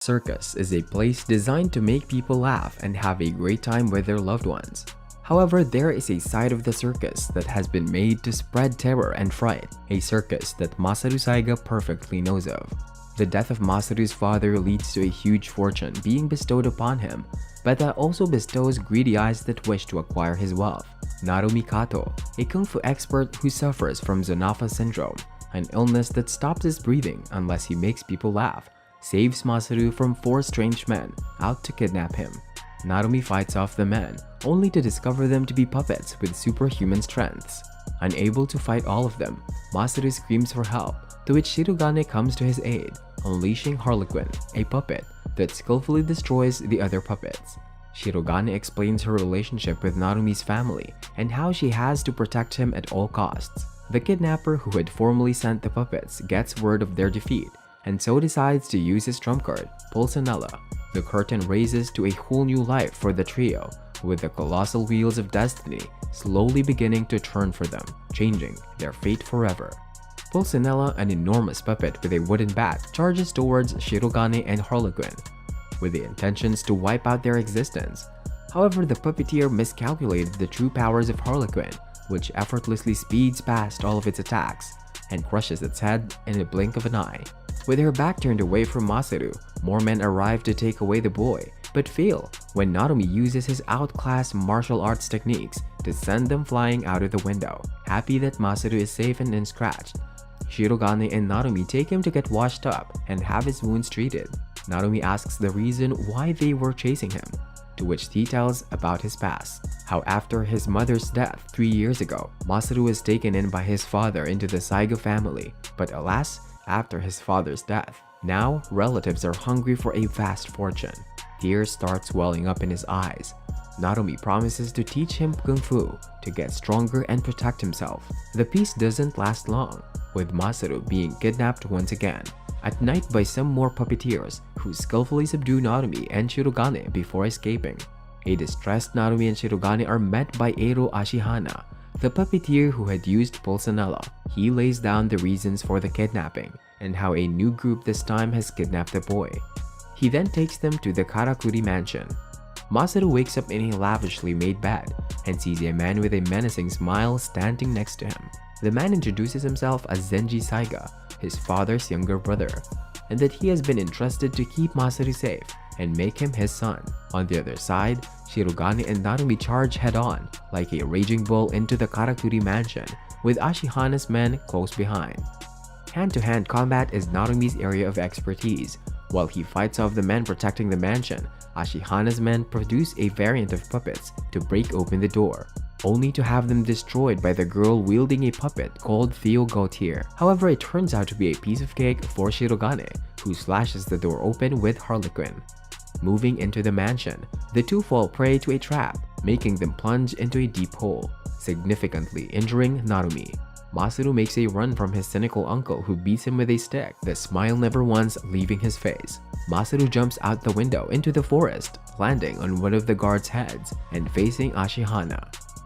Circus is a place designed to make people laugh and have a great time with their loved ones. However, there is a side of the circus that has been made to spread terror and fright, a circus that Masaru Saiga perfectly knows of. The death of Masaru's father leads to a huge fortune being bestowed upon him, but that also bestows greedy eyes that wish to acquire his wealth. Narumi Kato, a kung fu expert who suffers from Zonafa syndrome, an illness that stops his breathing unless he makes people laugh, saves Masaru from 4 strange men out to kidnap him. Narumi fights off the men, only to discover them to be puppets with superhuman strengths. Unable to fight all of them, Masaru screams for help, to which Shirogane comes to his aid, unleashing Harlequin, a puppet that skillfully destroys the other puppets. Shirogane explains her relationship with Narumi's family and how she has to protect him at all costs. The kidnapper who had formerly sent the puppets gets word of their defeat and so decides to use his trump card, Pulcinella. The curtain raises to a whole new life for the trio, with the colossal wheels of destiny slowly beginning to turn for them, changing their fate forever. Pulcinella, an enormous puppet with a wooden bat, charges towards Shirogane and Harlequin, with the intentions to wipe out their existence. However, the puppeteer miscalculated the true powers of Harlequin, which effortlessly speeds past all of its attacks and crushes its head in a blink of an eye. With her back turned away from Masaru, more men arrive to take away the boy, but fail when Narumi uses his outclassed martial arts techniques to send them flying out of the window. Happy that Masaru is safe and unscratched, Shirogane and Narumi take him to get washed up and have his wounds treated. Narumi asks the reason why they were chasing him, to which he tells about his past. How after his mother's death 3 years ago, Masaru was taken in by his father into the Saiga family, but alas, after his father's death, now relatives are hungry for a vast fortune. Tears start swelling up in his eyes. Narumi promises to teach him kung fu to get stronger and protect himself. The peace doesn't last long, with Masaru being kidnapped once again, at night by some more puppeteers who skillfully subdue Narumi and Shirogane before escaping. A distressed Narumi and Shirogane are met by Eiro Ashihana, the puppeteer who had used Pulcinella. He lays down the reasons for the kidnapping and how a new group this time has kidnapped the boy. He then takes them to the Karakuri mansion. Masaru wakes up in a lavishly made bed and sees a man with a menacing smile standing next to him. The man introduces himself as Zenji Saiga, his father's younger brother, and that he has been entrusted to keep Masaru safe and make him his son. On the other side, Shirogane and Narumi charge head-on like a raging bull into the Karakuri mansion, with Ashihana's men close behind. Hand-to-hand combat is Narumi's area of expertise. While he fights off the men protecting the mansion, Ashihana's men produce a variant of puppets to break open the door, only to have them destroyed by the girl wielding a puppet called Theo Gautier. However, it turns out to be a piece of cake for Shirogane, who slashes the door open with Harlequin. Moving into the mansion, the two fall prey to a trap, making them plunge into a deep hole, significantly injuring Narumi. Masaru makes a run from his cynical uncle who beats him with a stick, the smile never once leaving his face. Masaru jumps out the window into the forest, landing on one of the guards' heads and facing Ashihana.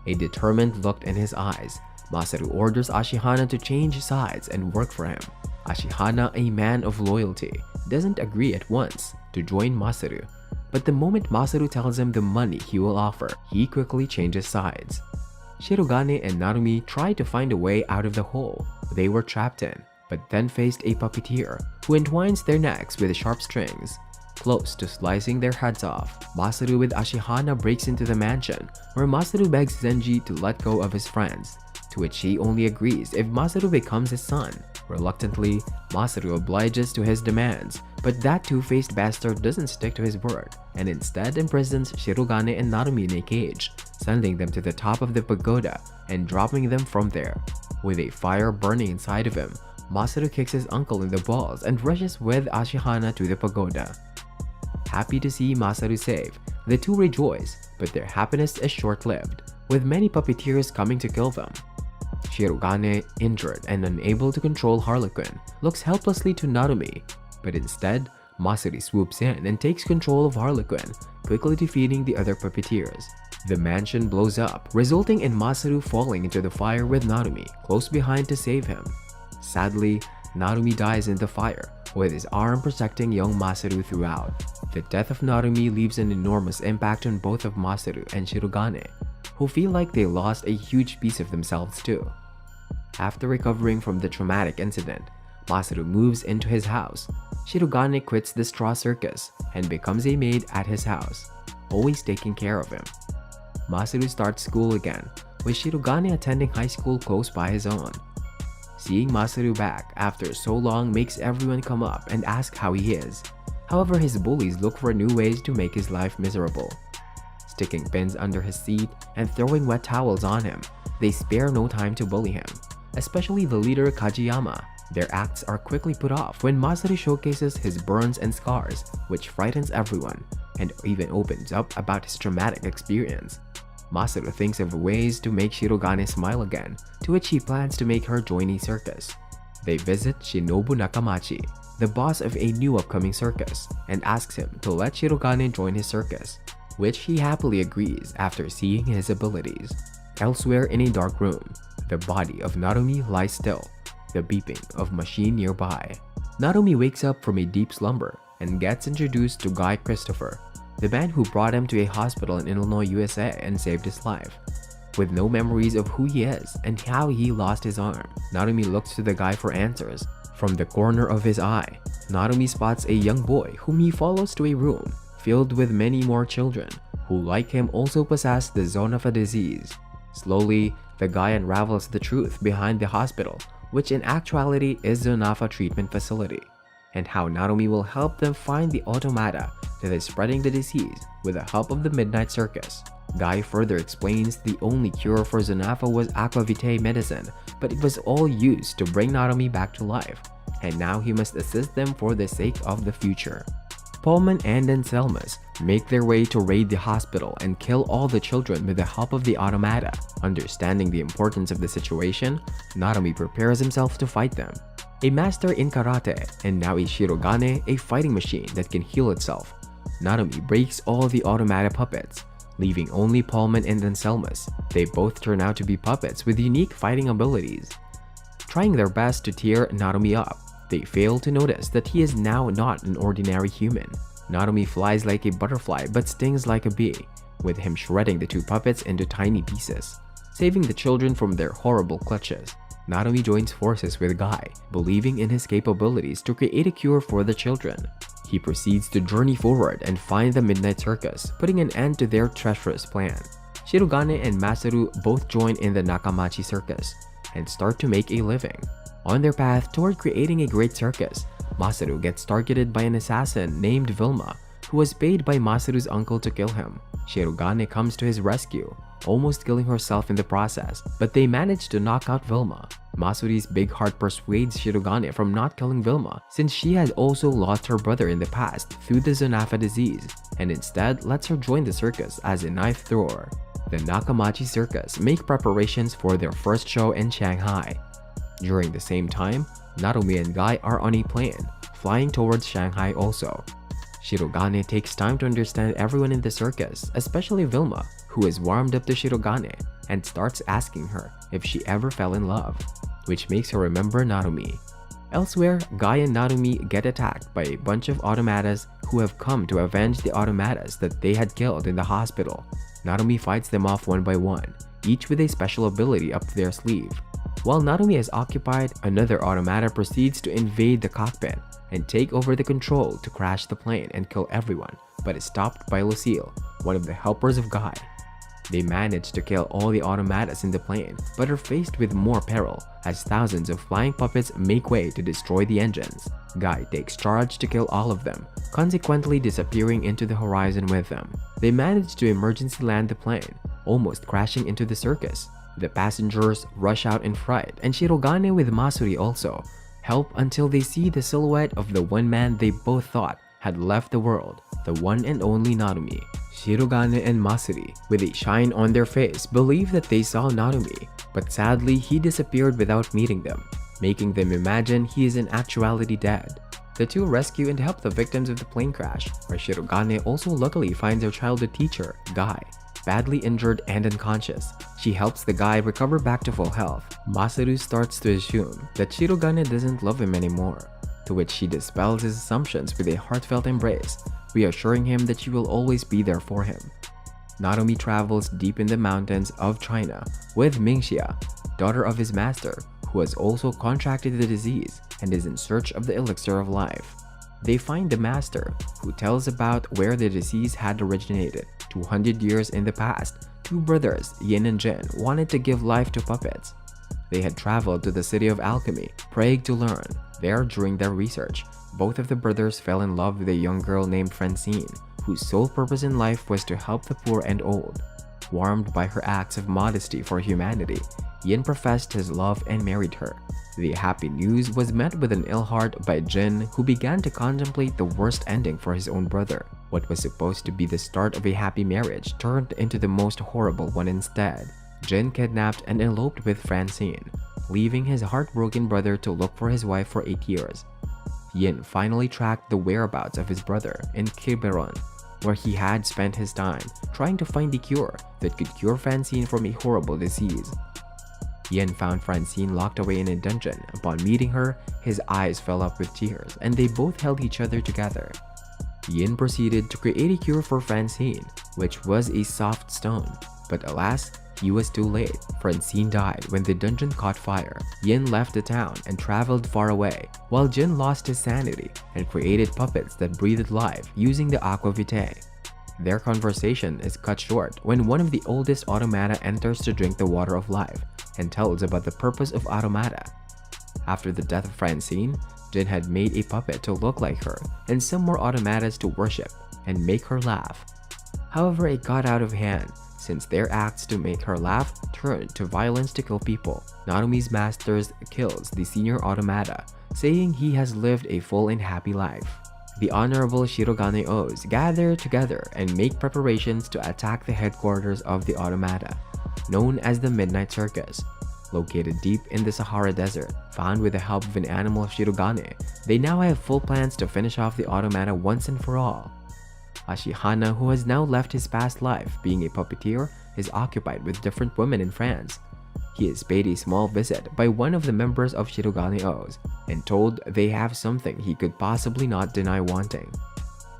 A determined look in his eyes, Masaru orders Ashihana to change sides and work for him. Ashihana, a man of loyalty, doesn't agree at once to join Masaru, but the moment Masaru tells him the money he will offer, he quickly changes sides. Shirogane and Narumi try to find a way out of the hole they were trapped in, but then faced a puppeteer who entwines their necks with sharp strings, close to slicing their heads off. Masaru with Ashihana breaks into the mansion, where Masaru begs Zenji to let go of his friends, to which he only agrees if Masaru becomes his son. Reluctantly, Masaru obliges to his demands, but that two-faced bastard doesn't stick to his word and instead imprisons Shirogane and Narumi in a cage, sending them to the top of the pagoda and dropping them from there. With a fire burning inside of him, Masaru kicks his uncle in the balls and rushes with Ashihana to the pagoda. Happy to see Masaru safe, the two rejoice, but their happiness is short-lived, with many puppeteers coming to kill them. Shirogane, injured and unable to control Harlequin, looks helplessly to Narumi, but instead, Masaru swoops in and takes control of Harlequin, quickly defeating the other puppeteers. The mansion blows up, resulting in Masaru falling into the fire with Narumi close behind to save him. Sadly, Narumi dies in the fire, with his arm protecting young Masaru throughout. The death of Narumi leaves an enormous impact on both of Masaru and Shirogane, who feel like they lost a huge piece of themselves too. After recovering from the traumatic incident, Masaru moves into his house. Shirogane quits the straw circus and becomes a maid at his house, always taking care of him. Masaru starts school again, with Shirogane attending high school close by his own. Seeing Masaru back after so long makes everyone come up and ask how he is. However, his bullies look for new ways to make his life miserable. Sticking pins under his seat and throwing wet towels on him, they spare no time to bully him, especially the leader Kajiyama. Their acts are quickly put off when Masaru showcases his burns and scars, which frightens everyone, and even opens up about his traumatic experience. Masaru thinks of ways to make Shirogane smile again, to which he plans to make her join a circus. They visit Shinobu Nakamachi, the boss of a new upcoming circus, and asks him to let Shirogane join his circus, which he happily agrees after seeing his abilities. Elsewhere in a dark room, the body of Narumi lies still, the beeping of machine nearby. Narumi wakes up from a deep slumber and gets introduced to Guy Christopher, the man who brought him to a hospital in Illinois, USA and saved his life. With no memories of who he is and how he lost his arm, Narumi looks to the guy for answers. From the corner of his eye, Narumi spots a young boy whom he follows to a room filled with many more children who, like him, also possess the Zonafa disease. Slowly, the guy unravels the truth behind the hospital, which in actuality is Zonafa treatment facility, and how Narumi will help them find the automata that is spreading the disease with the help of the Midnight Circus. Guy further explains the only cure for Zonafa was aquavitae medicine, but it was all used to bring Narumi back to life, and now he must assist them for the sake of the future. Pullman and Anselmus make their way to raid the hospital and kill all the children with the help of the automata. Understanding the importance of the situation, Narumi prepares himself to fight them. A master in karate and now a Shirogane, a fighting machine that can heal itself, Narumi breaks all the automata puppets, leaving only Pullman and Anselmus. They both turn out to be puppets with unique fighting abilities. Trying their best to tear Narumi up, they fail to notice that he is now not an ordinary human. Narumi flies like a butterfly but stings like a bee, with him shredding the two puppets into tiny pieces, saving the children from their horrible clutches. Narumi joins forces with Guy, believing in his capabilities to create a cure for the children. He proceeds to journey forward and find the Midnight Circus, putting an end to their treacherous plan. Shirogane and Masaru both join in the Nakamachi Circus and start to make a living. On their path toward creating a great circus, Masaru gets targeted by an assassin named Vilma, who was paid by Masaru's uncle to kill him. Shirogane comes to his rescue, almost killing herself in the process, but they manage to knock out Vilma. Masuri's big heart persuades Shirogane from not killing Vilma, since she had also lost her brother in the past through the Zonafa disease, and instead lets her join the circus as a knife thrower. The Nakamachi Circus make preparations for their first show in Shanghai. During the same time, Narumi and Guy are on a plane, flying towards Shanghai also. Shirogane takes time to understand everyone in the circus, especially Vilma, who is warmed up to Shirogane, and starts asking her if she ever fell in love, which makes her remember Narumi. Elsewhere, Guy and Narumi get attacked by a bunch of automatas who have come to avenge the automatas that they had killed in the hospital. Narumi fights them off one by one, each with a special ability up their sleeve. While Narumi is occupied, another automata proceeds to invade the cockpit and take over the control to crash the plane and kill everyone, but is stopped by Lucille, one of the helpers of Guy. They manage to kill all the automatas in the plane, but are faced with more peril as thousands of flying puppets make way to destroy the engines. Guy takes charge to kill all of them, consequently disappearing into the horizon with them. They manage to emergency land the plane, almost crashing into the circus. The passengers rush out in fright, and Shirogane with Masuri also help until they see the silhouette of the one man they both thought had left the world, the one and only Narumi. Shirogane and Masuri, with a shine on their face, believe that they saw Narumi, but sadly he disappeared without meeting them, making them imagine he is in actuality dead. The two rescue and help the victims of the plane crash, where Shirogane also luckily finds her childhood teacher, Guy. badly injured and unconscious. She helps the guy recover back to full health. Masaru starts to assume that Shirogane doesn't love him anymore, to which she dispels his assumptions with a heartfelt embrace, reassuring him that she will always be there for him. Naomi travels deep in the mountains of China with Mingxia, daughter of his master, who has also contracted the disease and is in search of the elixir of life. They find the master, who tells about where the disease had originated. 200 years in the past, two brothers, Yin and Jin, wanted to give life to puppets. They had traveled to the city of alchemy, praying to learn. There, during their research, both of the brothers fell in love with a young girl named Francine, whose sole purpose in life was to help the poor and old. Warmed by her acts of modesty for humanity, Yin professed his love and married her. The happy news was met with an ill heart by Jin, who began to contemplate the worst ending for his own brother. What was supposed to be the start of a happy marriage turned into the most horrible one instead. Jin kidnapped and eloped with Francine, leaving his heartbroken brother to look for his wife for 8 years. Yin finally tracked the whereabouts of his brother in Quiberon, where he had spent his time trying to find a cure that could cure Francine from a horrible disease. Yin found Francine locked away in a dungeon. Upon meeting her, his eyes fell up with tears, and they both held each other together. Yin proceeded to create a cure for Francine, which was a soft stone. But alas, he was too late. Francine died when the dungeon caught fire. Yin left the town and traveled far away, while Jin lost his sanity and created puppets that breathed life using the aqua vitae. Their conversation is cut short when one of the oldest automata enters to drink the water of life and tells about the purpose of automata. After the death of Francine, Jin had made a puppet to look like her and some more automatas to worship and make her laugh. However, it got out of hand since their acts to make her laugh turned to violence to kill people. Naomi's master kills the senior automata, saying he has lived a full and happy life. The honorable Shirogane-os gather together and make preparations to attack the headquarters of the automata, known as the Midnight Circus. Located deep in the Sahara Desert, found with the help of an animal Shirogane, they now have full plans to finish off the automata once and for all. Ashihana, who has now left his past life being a puppeteer, is occupied with different women in France. He is paid a small visit by one of the members of Shirogane-os and told they have something he could possibly not deny wanting.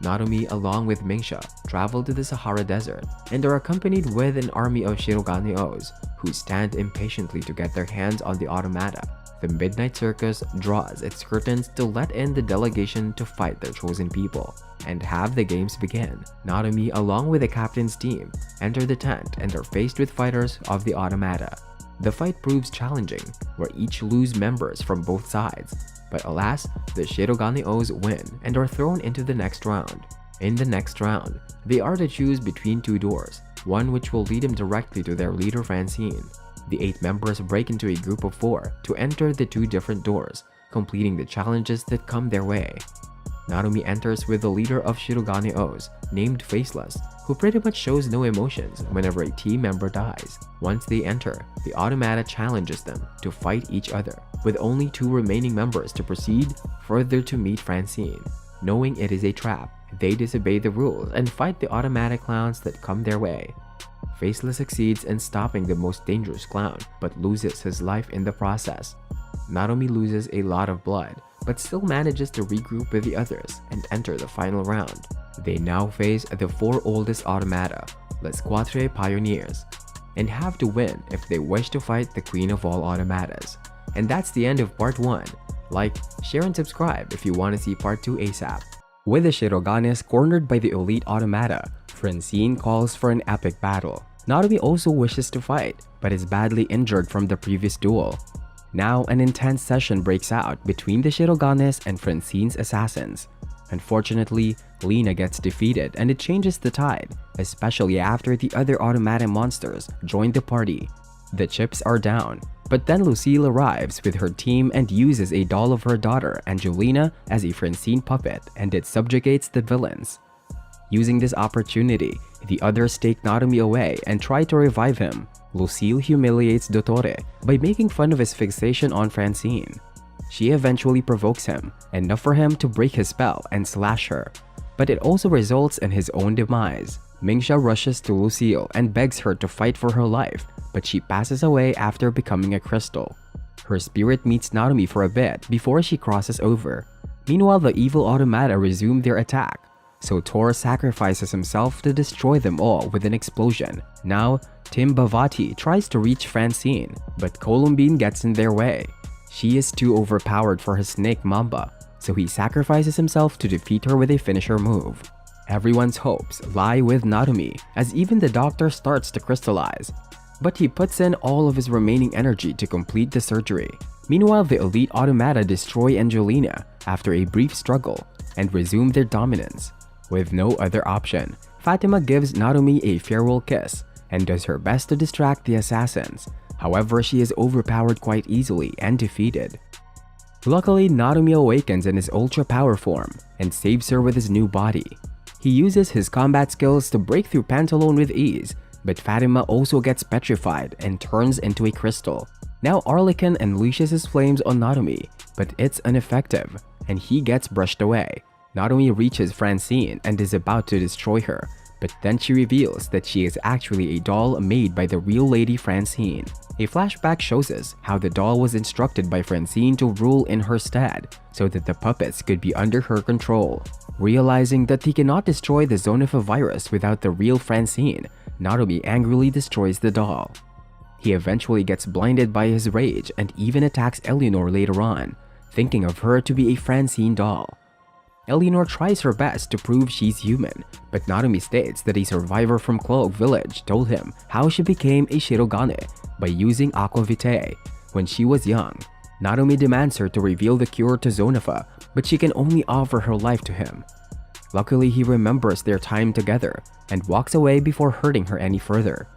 Naomi, along with Mingxia, travel to the Sahara Desert and are accompanied with an army of Shirogane-os who stand impatiently to get their hands on the automata. The Midnight Circus draws its curtains to let in the delegation to fight their chosen people and have the games begin. Naomi, along with the captain's team, enter the tent and are faced with fighters of the automata. The fight proves challenging, where each lose members from both sides, but alas, the Shirogane-os win and are thrown into the next round. In the next round, they are to choose between two doors, one which will lead them directly to their leader Francine. The 8 members break into a group of 4 to enter the 2 different doors, completing the challenges that come their way. Naomi enters with the leader of Shirogane-os, named Faceless, who pretty much shows no emotions whenever a team member dies. Once they enter, the automata challenges them to fight each other, with only 2 remaining members to proceed further to meet Francine. Knowing it is a trap, they disobey the rules and fight the automatic clowns that come their way. Faceless succeeds in stopping the most dangerous clown, but loses his life in the process. Naomi loses a lot of blood, but still manages to regroup with the others and enter the final round. They now face the 4 oldest automata, Les Quatre Pioneers, and have to win if they wish to fight the queen of all automatas. And that's the end of part 1. Like, share and subscribe if you want to see part 2 ASAP. With the Shiroganes cornered by the elite automata, Francine calls for an epic battle. Naomi also wishes to fight, but is badly injured from the previous duel. Now an intense session breaks out between the Shiroganes and Francine's assassins. Unfortunately, Lena gets defeated and it changes the tide, especially after the other automata monsters join the party. The chips are down, but then Lucille arrives with her team and uses a doll of her daughter, Angelina, as a Francine puppet, and it subjugates the villains. Using this opportunity, the others take Naomi away and try to revive him. Lucille humiliates Dottore by making fun of his fixation on Francine. She eventually provokes him, enough for him to break his spell and slash her. but it also results in his own demise. Mingxia rushes to Lucille and begs her to fight for her life, but she passes away after becoming a crystal. Her spirit meets Narumi for a bit before she crosses over. Meanwhile, the evil automata resume their attack, so Tor sacrifices himself to destroy them all with an explosion. Now, Tim Bavati tries to reach Francine, but Columbine gets in their way. She is too overpowered for his snake Mamba, so he sacrifices himself to defeat her with a finisher move. Everyone's hopes lie with Narumi, as even the doctor starts to crystallize, but he puts in all of his remaining energy to complete the surgery. Meanwhile, the elite automata destroy Angelina after a brief struggle and resume their dominance. With no other option, Fatima gives Narumi a farewell kiss and does her best to distract the assassins. However, she is overpowered quite easily and defeated. Luckily, Narumi awakens in his ultra power form and saves her with his new body. He uses his combat skills to break through Pantalone with ease, but Fatima also gets petrified and turns into a crystal. Now Arlequin unleashes his flames on Narumi, but it's ineffective, and he gets brushed away. Narumi reaches Francine and is about to destroy her, but then she reveals that she is actually a doll made by the real Lady Francine. A flashback shows us how the doll was instructed by Francine to rule in her stead, so that the puppets could be under her control. Realizing that he cannot destroy the Zonifa virus without the real Francine, Narumi angrily destroys the doll. He eventually gets blinded by his rage and even attacks Eleanor later on, thinking of her to be a Francine doll. Eleanor tries her best to prove she's human, but Narumi states that a survivor from Cloak Village told him how she became a Shirogane by using Aqua Vitae when she was young. Narumi demands her to reveal the cure to Zonifa, but she can only offer her life to him. Luckily, he remembers their time together and walks away before hurting her any further.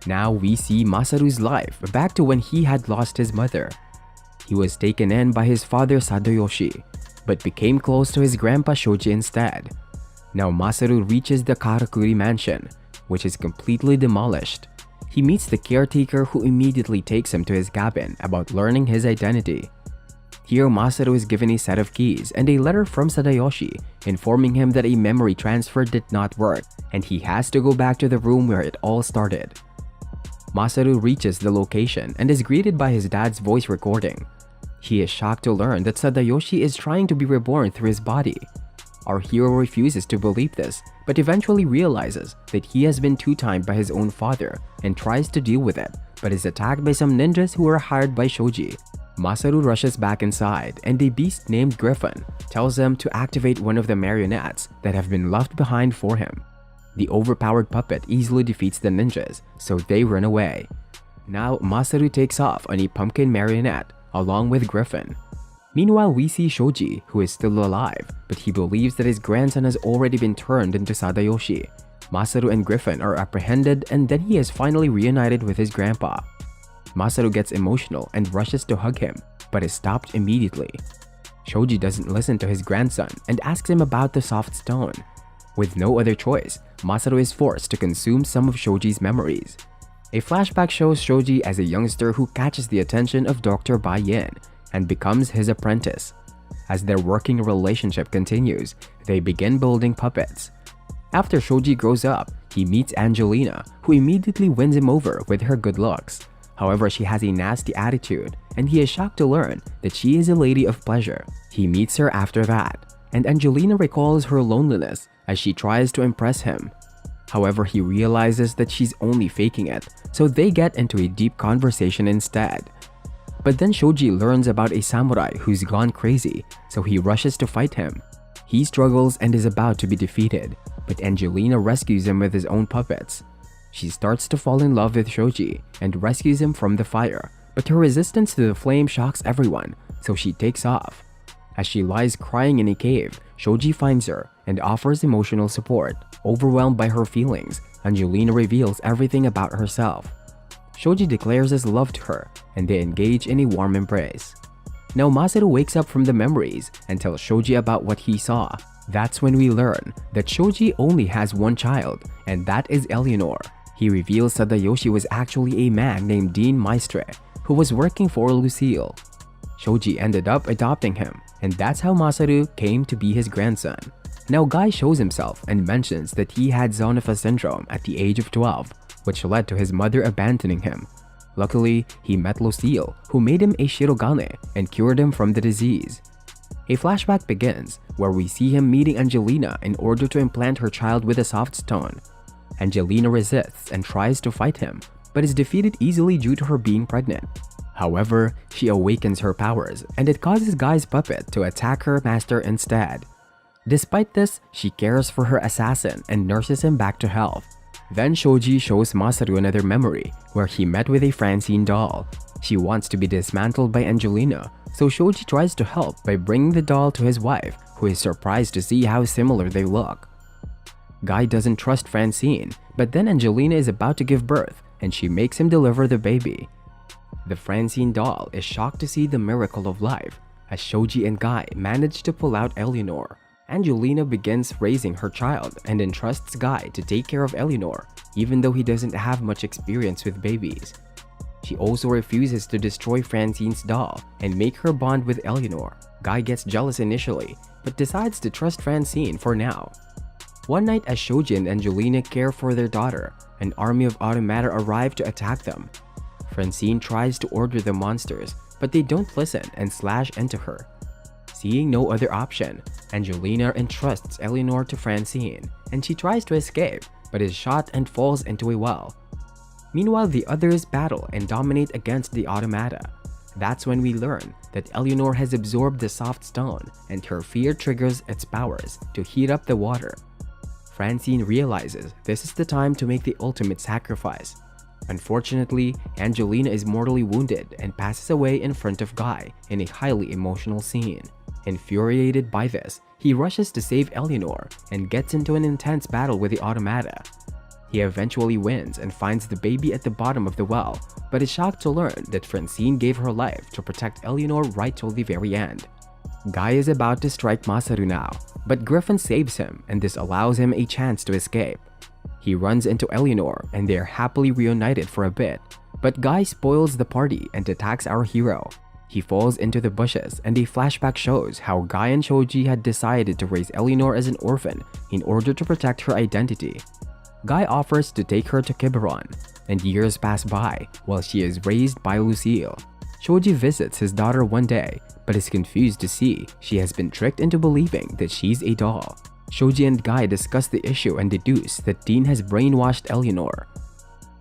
Now we see Masaru's life back to when he had lost his mother. He was taken in by his father Sadayoshi, but became close to his grandpa Shoji instead. Now Masaru reaches the Karakuri mansion, which is completely demolished. He meets the caretaker who immediately takes him to his cabin about learning his identity. Here Masaru is given a set of keys and a letter from Sadayoshi informing him that a memory transfer did not work and he has to go back to the room where it all started. Masaru reaches the location and is greeted by his dad's voice recording. He is shocked to learn that Sadayoshi is trying to be reborn through his body. Our hero refuses to believe this, but eventually realizes that he has been two-timed by his own father and tries to deal with it, but is attacked by some ninjas who are hired by Shoji. Masaru rushes back inside, and a beast named Griffin tells him to activate one of the marionettes that have been left behind for him. The overpowered puppet easily defeats the ninjas, so they run away. Now Masaru takes off on a pumpkin marionette along with Griffin. Meanwhile, we see Shoji, who is still alive, but he believes that his grandson has already been turned into Sadayoshi. Masaru and Griffin are apprehended, and then he is finally reunited with his grandpa. Masaru gets emotional and rushes to hug him, but is stopped immediately. Shoji doesn't listen to his grandson and asks him about the soft stone. With no other choice, Masaru is forced to consume some of Shoji's memories. A flashback shows Shoji as a youngster who catches the attention of Dr. Bai Yin and becomes his apprentice. As their working relationship continues, they begin building puppets. After Shoji grows up, he meets Angelina, who immediately wins him over with her good looks. However, she has a nasty attitude, and he is shocked to learn that she is a lady of pleasure. He meets her after that, and Angelina recalls her loneliness as she tries to impress him. However, he realizes that she's only faking it, so they get into a deep conversation instead. But then Shoji learns about a samurai who's gone crazy, so he rushes to fight him. He struggles and is about to be defeated, but Angelina rescues him with his own puppets. She starts to fall in love with Shoji and rescues him from the fire, but her resistance to the flame shocks everyone, so she takes off. As she lies crying in a cave, Shoji finds her and offers emotional support. Overwhelmed by her feelings, Angelina reveals everything about herself. Shoji declares his love to her, and they engage in a warm embrace. Now Masaru wakes up from the memories and tells Shoji about what he saw. That's when we learn that Shoji only has one child, and that is Eleanor. He reveals Sadayoshi was actually a man named Dean Maestre, who was working for Lucille. Shoji ended up adopting him, and that's how Masaru came to be his grandson. Now Guy shows himself and mentions that he had Zonofa syndrome at the age of 12, which led to his mother abandoning him. Luckily, he met Lucille, who made him a Shirogane and cured him from the disease. A flashback begins where we see him meeting Angelina in order to implant her child with a soft stone. Angelina resists and tries to fight him, but is defeated easily due to her being pregnant. However, she awakens her powers, and it causes Guy's puppet to attack her master instead. Despite this, she cares for her assassin and nurses him back to health. Then Shoji shows Masaru another memory where he met with a Francine doll. She wants to be dismantled by Angelina, so Shoji tries to help by bringing the doll to his wife, who is surprised to see how similar they look. Guy doesn't trust Francine, but then Angelina is about to give birth and she makes him deliver the baby. The Francine doll is shocked to see the miracle of life. As Shoji and Guy manage to pull out Eleanor, Angelina begins raising her child and entrusts Guy to take care of Eleanor, even though he doesn't have much experience with babies. She also refuses to destroy Francine's doll and make her bond with Eleanor. Guy gets jealous initially, but decides to trust Francine for now. One night as Shoji and Angelina care for their daughter, an army of automata arrive to attack them. Francine tries to order the monsters, but they don't listen and slash into her. Seeing no other option, Angelina entrusts Eleanor to Francine, and she tries to escape, but is shot and falls into a well. Meanwhile, the others battle and dominate against the automata. That's when we learn that Eleanor has absorbed the soft stone, and her fear triggers its powers to heat up the water. Francine realizes this is the time to make the ultimate sacrifice. Unfortunately, Angelina is mortally wounded and passes away in front of Guy in a highly emotional scene. Infuriated by this, he rushes to save Eleanor and gets into an intense battle with the automata. He eventually wins and finds the baby at the bottom of the well, but is shocked to learn that Francine gave her life to protect Eleanor right till the very end. Guy is about to strike Masaru now, but Griffin saves him and this allows him a chance to escape. He runs into Eleanor and they are happily reunited for a bit, but Guy spoils the party and attacks our hero. He falls into the bushes and a flashback shows how Guy and Shoji had decided to raise Eleanor as an orphan in order to protect her identity. Guy offers to take her to Quiberon, and years pass by while she is raised by Lucille. Shoji visits his daughter one day, but is confused to see she has been tricked into believing that she's a doll. Shoji and Guy discuss the issue and deduce that Dean has brainwashed Eleanor.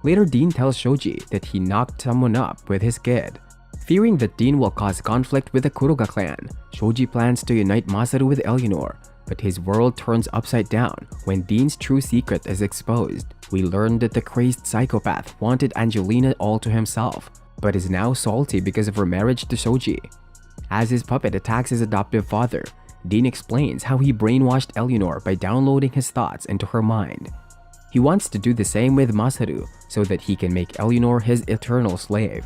Later, Dean tells Shoji that he knocked someone up with his kid. Fearing that Dean will cause conflict with the Kuroga clan, Shoji plans to unite Masaru with Eleanor, but his world turns upside down when Dean's true secret is exposed. We learn that the crazed psychopath wanted Angelina all to himself, but is now salty because of her marriage to Shoji. As his puppet attacks his adoptive father, Dean explains how he brainwashed Eleanor by downloading his thoughts into her mind. He wants to do the same with Masaru so that he can make Eleanor his eternal slave.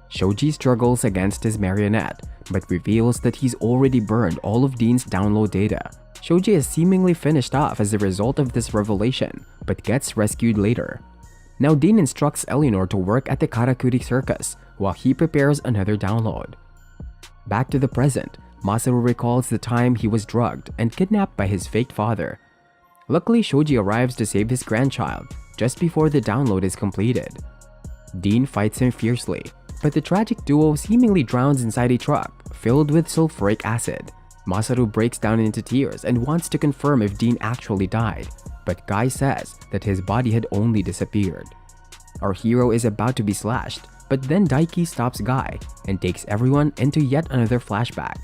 Shoji struggles against his marionette, but reveals that he's already burned all of Dean's download data. Shoji is seemingly finished off as a result of this revelation, but gets rescued later. Now Dean instructs Eleanor to work at the Karakuri circus while he prepares another download. Back to the present, Masaru recalls the time he was drugged and kidnapped by his fake father. Luckily, Shoji arrives to save his grandchild just before the download is completed. Dean fights him fiercely, but the tragic duo seemingly drowns inside a truck filled with sulfuric acid. Masaru breaks down into tears and wants to confirm if Dean actually died, but Guy says that his body had only disappeared. Our hero is about to be slashed, but then Daiki stops Guy and takes everyone into yet another flashback.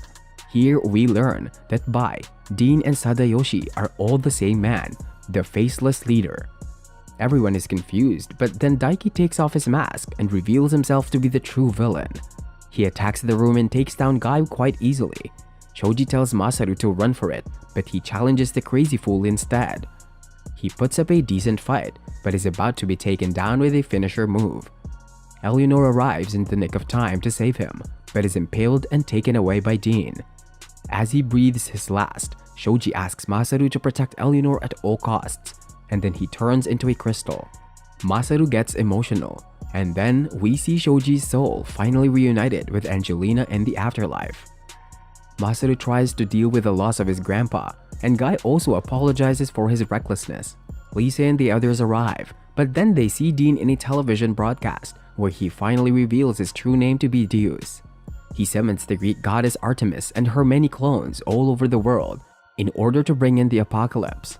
Here we learn that Bai, Dean, and Sadayoshi are all the same man, the faceless leader. Everyone is confused, but then Daiki takes off his mask and reveals himself to be the true villain. He attacks the room and takes down Guy quite easily. Shoji tells Masaru to run for it, but he challenges the crazy fool instead. He puts up a decent fight, but is about to be taken down with a finisher move. Eleanor arrives in the nick of time to save him, but is impaled and taken away by Dean. As he breathes his last, Shoji asks Masaru to protect Eleanor at all costs, and then he turns into a crystal. Masaru gets emotional, and then we see Shoji's soul finally reunited with Angelina in the afterlife. Masaru tries to deal with the loss of his grandpa, and Guy also apologizes for his recklessness. Lisa and the others arrive, but then they see Dean in a television broadcast where he finally reveals his true name to be Zeus. He summons the Greek goddess Artemis and her many clones all over the world in order to bring in the apocalypse.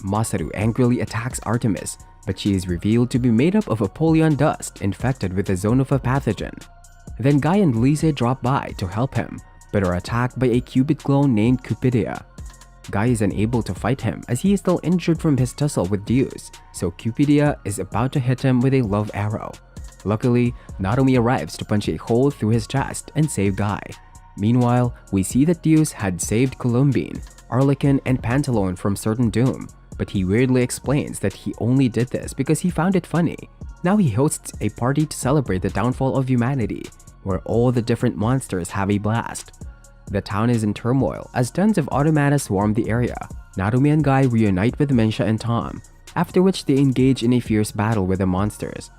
Masaru angrily attacks Artemis, but she is revealed to be made up of Apollyon dust infected with the Zonova pathogen. Then Guy and Lisa drop by to help him, but are attacked by a Cupid clone named Cupidia. Guy is unable to fight him as he is still injured from his tussle with Zeus, so Cupidia is about to hit him with a love arrow. Luckily, Narume arrives to punch a hole through his chest and save Guy. Meanwhile, we see that Zeus had saved Columbine, Arlequin, and Pantalone from certain doom, but he weirdly explains that he only did this because he found it funny. Now he hosts a party to celebrate the downfall of humanity, where all the different monsters have a blast. The town is in turmoil as tons of automata swarm the area. Narume and Guy reunite with Mingsha and Tom, after which they engage in a fierce battle with the monsters.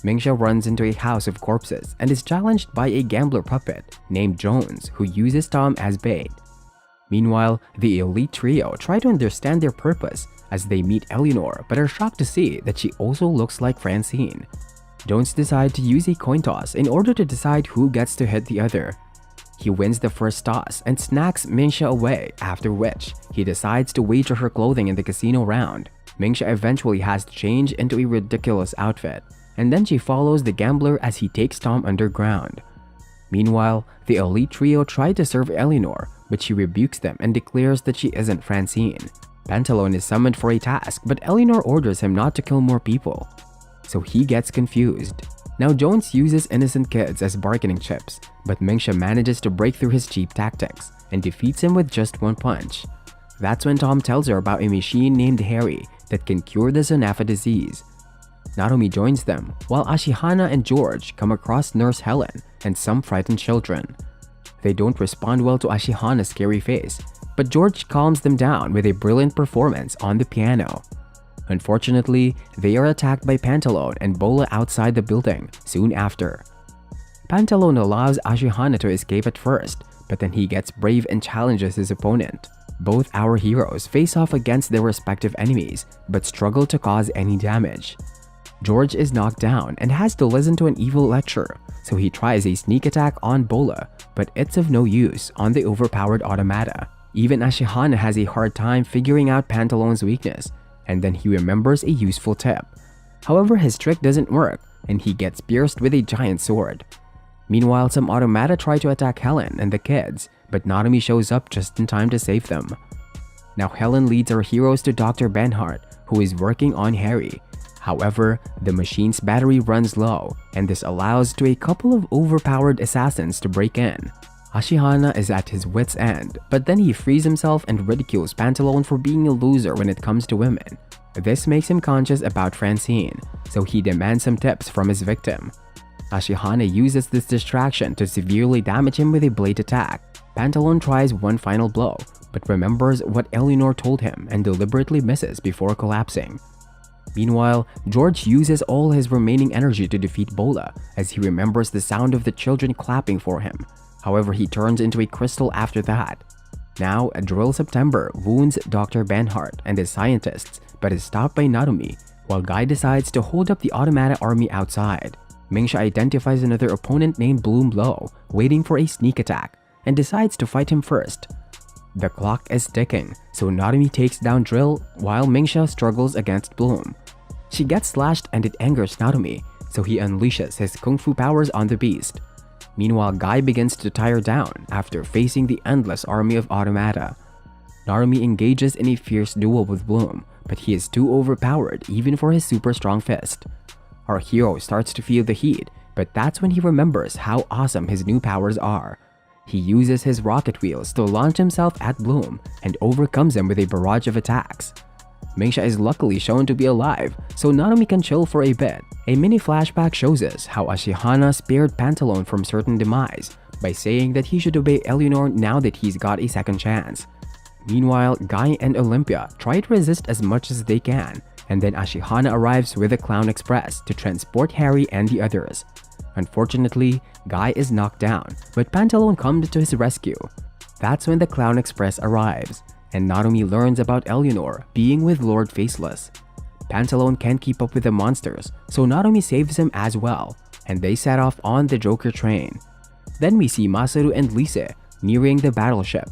Mingsha runs into a house of corpses and is challenged by a gambler puppet named Jones who uses Tom as bait. Meanwhile, the elite trio try to understand their purpose as they meet Eleanor but are shocked to see that she also looks like Francine. Jones decides to use a coin toss in order to decide who gets to hit the other. He wins the first toss and snacks Mingsha away, after which he decides to wager her clothing in the casino round. Mingsha eventually has to change into a ridiculous outfit, and then she follows the gambler as he takes Tom underground. Meanwhile, the elite trio try to serve Eleanor, but she rebukes them and declares that she isn't Francine. Pantalone is summoned for a task, but Eleanor orders him not to kill more people, so he gets confused. Now Jones uses innocent kids as bargaining chips, but Mingsha manages to break through his cheap tactics and defeats him with just one punch. That's when Tom tells her about a machine named Harry that can cure the Zonafa disease. Narume joins them, while Ashihana and George come across Nurse Helen and some frightened children. They don't respond well to Ashihana's scary face, but George calms them down with a brilliant performance on the piano. Unfortunately, they are attacked by Pantalone and Bola outside the building soon after. Pantalone allows Ashihana to escape at first, but then he gets brave and challenges his opponent. Both our heroes face off against their respective enemies, but struggle to cause any damage. George is knocked down and has to listen to an evil lecture, so he tries a sneak attack on Bola, but it's of no use on the overpowered automata. Even Ashihana has a hard time figuring out Pantalone's weakness, and then he remembers a useful tip. However, his trick doesn't work, and he gets pierced with a giant sword. Meanwhile, some automata try to attack Helen and the kids, but Narume shows up just in time to save them. Now Helen leads our heroes to Dr. Benhart, who is working on Harry. However, the machine's battery runs low, and this allows to a couple of overpowered assassins to break in. Ashihana is at his wit's end, but then he frees himself and ridicules Pantalone for being a loser when it comes to women. This makes him conscious about Francine, so he demands some tips from his victim. Ashihana uses this distraction to severely damage him with a blade attack. Pantalone tries one final blow, but remembers what Eleanor told him and deliberately misses before collapsing. Meanwhile, George uses all his remaining energy to defeat Bola as he remembers the sound of the children clapping for him. However, he turns into a crystal after that. Now, a drill September wounds Dr. Benhart and his scientists, but is stopped by Narume, while Guy decides to hold up the automata army outside. Mingsha identifies another opponent named Bloom Low, waiting for a sneak attack, and decides to fight him first. The clock is ticking, so Narume takes down Drill while Mingsha struggles against Bloom. She gets slashed and it angers Narume, so he unleashes his kung fu powers on the beast. Meanwhile, Guy begins to tire down after facing the endless army of automata. Narume engages in a fierce duel with Bloom, but he is too overpowered even for his super strong fist. Our hero starts to feel the heat, but that's when he remembers how awesome his new powers are. He uses his rocket wheels to launch himself at Bloom and overcomes him with a barrage of attacks. Mingsha is luckily shown to be alive, so Narume can chill for a bit. A mini flashback shows us how Ashihana spared Pantalone from certain demise by saying that he should obey Eleanor now that he's got a second chance. Meanwhile, Guy and Olympia try to resist as much as they can, and then Ashihana arrives with the Clown Express to transport Harry and the others. Unfortunately, Guy is knocked down, but Pantalone comes to his rescue. That's when the Clown Express arrives. and Naomi learns about Eleanor being with Lord Faceless. Pantalone can't keep up with the monsters, so Naomi saves him as well, and they set off on the Joker train. Then we see Masaru and Lise nearing the battleship.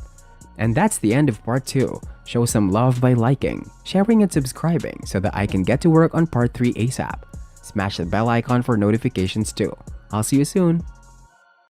And that's the end of part 2. Show some love by liking, sharing, and subscribing so that I can get to work on part 3 ASAP. Smash the bell icon for notifications too. I'll see you soon!